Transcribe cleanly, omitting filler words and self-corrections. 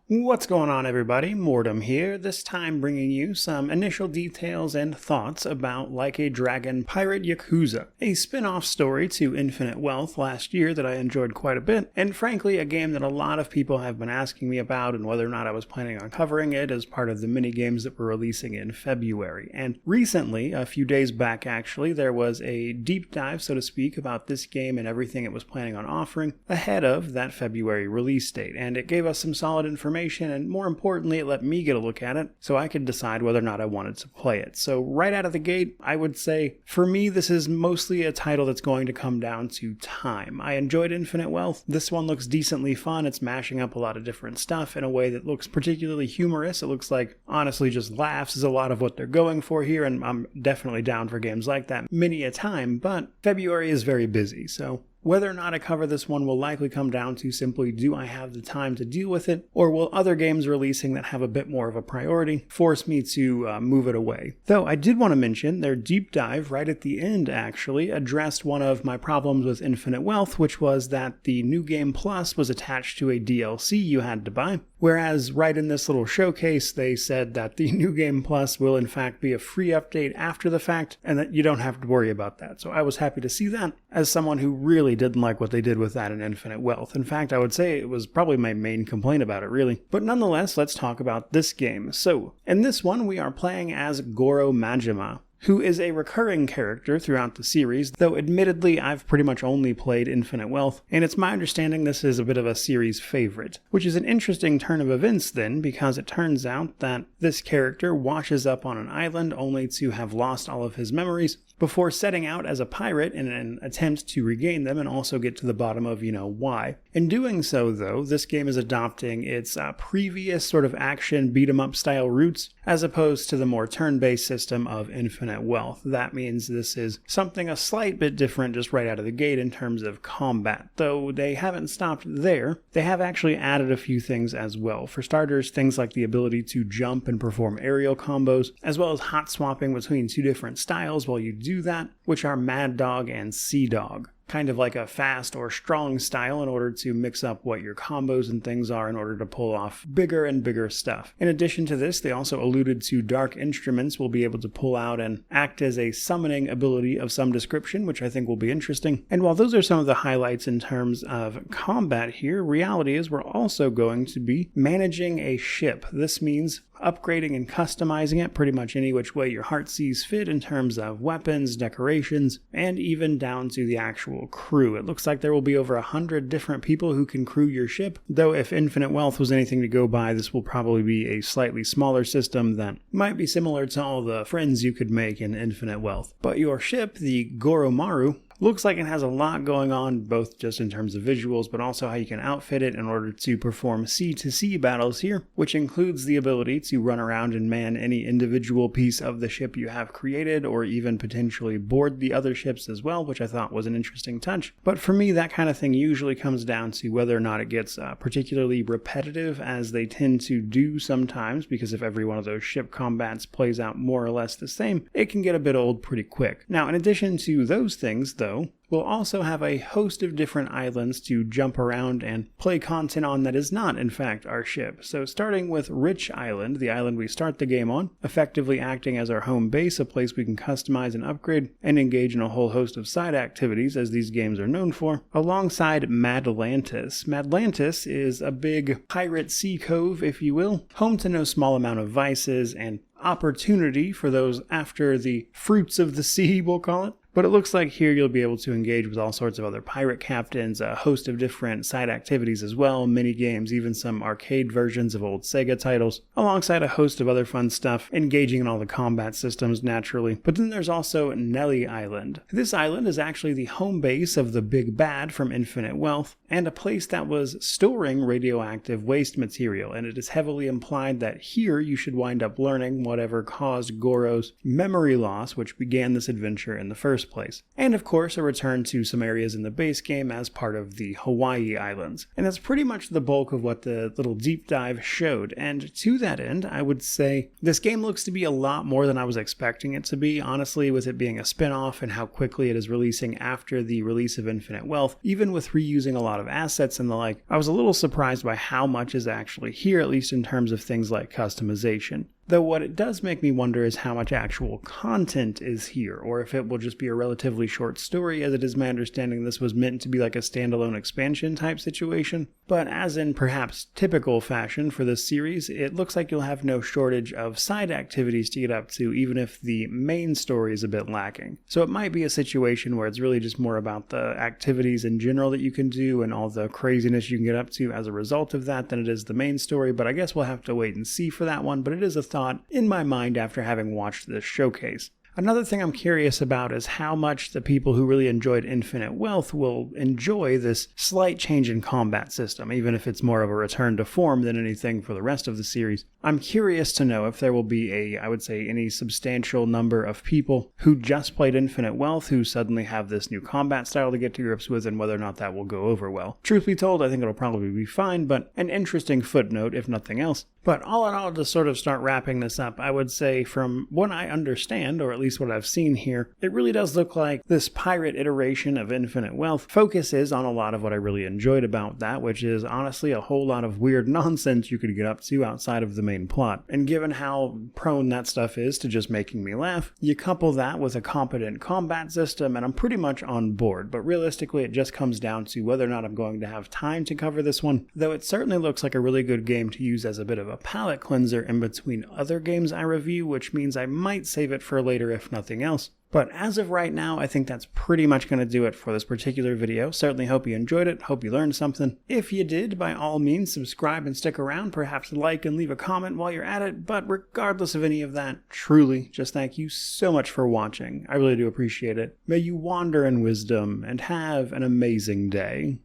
What's going on, everybody? Mortem here, this time bringing you some initial details and thoughts about Like a Dragon Pirate Yakuza, a spin-off story to Infinite Wealth last year that I enjoyed quite a bit, and frankly a game that a lot of people have been asking me about and whether or not I was planning on covering it as part of the mini-games that we're releasing in February. And recently, a few days back actually, there was a deep dive, so to speak, about this game and everything it was planning on offering ahead of that February release date, and it gave us some solid information, and more importantly, it let me get a look at it so I could decide whether or not I wanted to play it. So right out of the gate, I would say for me this is mostly a title that's going to come down to time. I enjoyed Infinite Wealth. This one looks decently fun. It's mashing up a lot of different stuff in a way that looks particularly humorous. It looks like honestly just laughs is a lot of what they're going for here, and I'm definitely down for games like that many a time, but February is very busy, so whether or not I cover this one will likely come down to simply, do I have the time to deal with it, or will other games releasing that have a bit more of a priority force me to move it away? Though I did want to mention their deep dive right at the end actually addressed one of my problems with Infinite Wealth, which was that the New Game Plus was attached to a DLC you had to buy, whereas right in this little showcase they said that the New Game Plus will in fact be a free update after the fact and that you don't have to worry about that. So I was happy to see that as someone who really didn't like what they did with that in Infinite Wealth. In fact, I would say it was probably my main complaint about it, really. But nonetheless, let's talk about this game. So, in this one, we are playing as Goro Majima, who is a recurring character throughout the series, though admittedly I've pretty much only played Infinite Wealth, and it's my understanding this is a bit of a series favorite, which is an interesting turn of events then, because it turns out that this character washes up on an island only to have lost all of his memories before setting out as a pirate in an attempt to regain them and also get to the bottom of, why. In doing so, though, this game is adopting its previous sort of action beat-em-up style roots as opposed to the more turn-based system of Infinite Wealth. That means this is something a slight bit different just right out of the gate in terms of combat. Though they haven't stopped there, they have actually added a few things as well. For starters, things like the ability to jump and perform aerial combos, as well as hot swapping between two different styles while you do that, which are Mad Dog and Sea Dog. Kind of like a fast or strong style in order to mix up what your combos and things are in order to pull off bigger and bigger stuff. In addition to this, they also alluded to dark instruments will be able to pull out and act as a summoning ability of some description, which I think will be interesting. And while those are some of the highlights in terms of combat here, reality is we're also going to be managing a ship. This means upgrading and customizing it pretty much any which way your heart sees fit in terms of weapons, decorations, and even down to the actual crew. It looks like there will be over 100 different people who can crew your ship, though if Infinite Wealth was anything to go by, this will probably be a slightly smaller system that might be similar to all the friends you could make in Infinite Wealth. But your ship, the Goromaru, looks like it has a lot going on, both just in terms of visuals, but also how you can outfit it in order to perform sea-to-sea battles here, which includes the ability to run around and man any individual piece of the ship you have created, or even potentially board the other ships as well, which I thought was an interesting touch. But for me, that kind of thing usually comes down to whether or not it gets particularly repetitive, as they tend to do sometimes, because if every one of those ship combats plays out more or less the same, it can get a bit old pretty quick. Now, in addition to those things, though, we'll also have a host of different islands to jump around and play content on that is not, in fact, our ship. So starting with Rich Island, the island we start the game on, effectively acting as our home base, a place we can customize and upgrade, and engage in a whole host of side activities, as these games are known for, alongside Madlantis. Madlantis is a big pirate sea cove, if you will, home to no small amount of vices and opportunity for those after the fruits of the sea, we'll call it. But it looks like here you'll be able to engage with all sorts of other pirate captains, a host of different side activities as well, mini games, even some arcade versions of old Sega titles, alongside a host of other fun stuff, engaging in all the combat systems naturally. But then there's also Nelly Island. This island is actually the home base of the Big Bad from Infinite Wealth, and a place that was storing radioactive waste material, and it is heavily implied that here you should wind up learning whatever caused Goro's memory loss, which began this adventure in the first first place. And of course, a return to some areas in the base game as part of the Hawaii Islands. And that's pretty much the bulk of what the little deep dive showed. And to that end, I would say this game looks to be a lot more than I was expecting it to be, honestly, with it being a spin-off and how quickly it is releasing after the release of Infinite Wealth. Even with reusing a lot of assets and the like, I was a little surprised by how much is actually here, at least in terms of things like customization. Though what it does make me wonder is how much actual content is here, or if it will just be a relatively short story, as it is my understanding this was meant to be like a standalone expansion type situation. But as in perhaps typical fashion for this series, it looks like you'll have no shortage of side activities to get up to, even if the main story is a bit lacking. So it might be a situation where it's really just more about the activities in general that you can do and all the craziness you can get up to as a result of that than it is the main story, but I guess we'll have to wait and see for that one, but it is a thought in my mind after having watched this showcase. Another thing I'm curious about is how much the people who really enjoyed Infinite Wealth will enjoy this slight change in combat system, even if it's more of a return to form than anything for the rest of the series. I'm curious to know if there will be I would say, any substantial number of people who just played Infinite Wealth who suddenly have this new combat style to get to grips with, and whether or not that will go over well. Truth be told, I think it'll probably be fine, but an interesting footnote if nothing else. But all in all, to sort of start wrapping this up, I would say from what I understand, or at least what I've seen here, it really does look like this pirate iteration of Infinite Wealth focuses on a lot of what I really enjoyed about that, which is honestly a whole lot of weird nonsense you could get up to outside of the main plot. And given how prone that stuff is to just making me laugh, you couple that with a competent combat system and I'm pretty much on board. But realistically, it just comes down to whether or not I'm going to have time to cover this one, though it certainly looks like a really good game to use as a bit of a palate cleanser in between other games I review, which means I might save it for later if nothing else. But as of right now, I think that's pretty much going to do it for this particular video. Certainly hope you enjoyed it, hope you learned something. If you did, by all means, subscribe and stick around, perhaps like and leave a comment while you're at it, but regardless of any of that, truly, just thank you so much for watching. I really do appreciate it. May you wander in wisdom and have an amazing day.